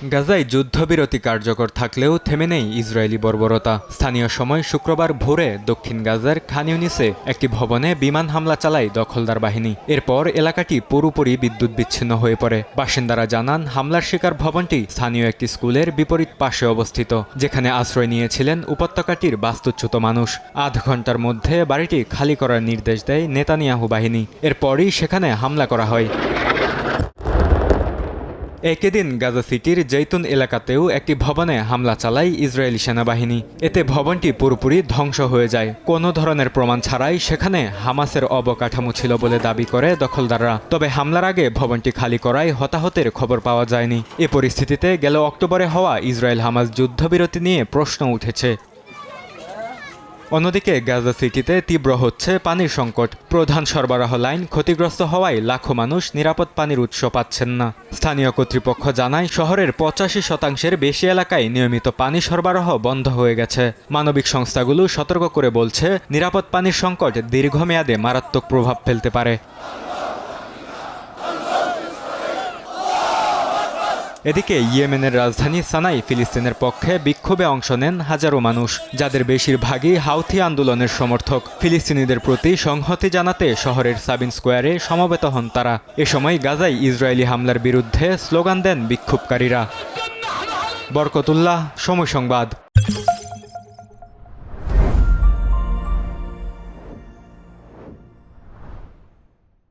গাজায় যুদ্ধবিরতি কার্যকর থাকলেও থেমে নেই ইসরায়েলি বর্বরতা। স্থানীয় সময় শুক্রবার ভোরে দক্ষিণ গাজার খান ইউনিসে একটি ভবনে বিমান হামলা চালায় দখলদার বাহিনী। এরপর এলাকাটি পুরোপুরি বিদ্যুৎ বিচ্ছিন্ন হয়ে পড়ে। বাসিন্দারা জানান, হামলার শিকার ভবনটি স্থানীয় একটি স্কুলের বিপরীত পাশে অবস্থিত, যেখানে আশ্রয় নিয়েছিলেন উপত্যকাটির বাস্তুচ্যুত মানুষ। আধ ঘন্টার মধ্যে বাড়িটি খালি করার নির্দেশ দেয় নেতানিয়াহু বাহিনী। এরপরই সেখানে হামলা করা হয়। একই দিন গাজা সিটির জৈতুন এলাকাতেও একটি ভবনে হামলা চালায় ইসরায়েলি সেনাবাহিনী। এতে ভবনটি পুরোপুরি ধ্বংস হয়ে যায়। কোনো ধরনের প্রমাণ ছাড়াই সেখানে হামাসের অবকাঠামো ছিল বলে দাবি করে দখলদাররা। তবে হামলার আগে ভবনটি খালি করায় হতাহতের খবর পাওয়া যায়নি। এ পরিস্থিতিতে গেল অক্টোবরে হওয়া ইসরায়েল হামাস যুদ্ধবিরতি নিয়ে প্রশ্ন উঠেছে। অন্যদিকে গাজা সিটিতে তীব্র হচ্ছে পানির সংকট। প্রধান সরবরাহ লাইন ক্ষতিগ্রস্ত হওয়ায় লাখো মানুষ নিরাপদ পানির উৎস পাচ্ছেন না। স্থানীয় কর্তৃপক্ষ জানায়, শহরের 85% বেশি এলাকায় নিয়মিত পানি সরবরাহ বন্ধ হয়ে গেছে। মানবিক সংস্থাগুলো সতর্ক করে বলছে, নিরাপদ পানির সংকট দীর্ঘমেয়াদে মারাত্মক প্রভাব ফেলতে পারে। এদিকে ইয়েমেনের রাজধানী সানাই ফিলিস্তিনের পক্ষে বিক্ষোভে অংশ নেন হাজারো মানুষ, যাদের বেশিরভাগই হাউথি আন্দোলনের সমর্থক। ফিলিস্তিনিদের প্রতি সংহতি জানাতে শহরের সাবিন স্কোয়ারে সমবেত হন তারা। এ সময় গাজায় ইসরায়েলি হামলার বিরুদ্ধে স্লোগান দেন বিক্ষোভকারীরা। বরকতুল্লাহ, সময় সংবাদ।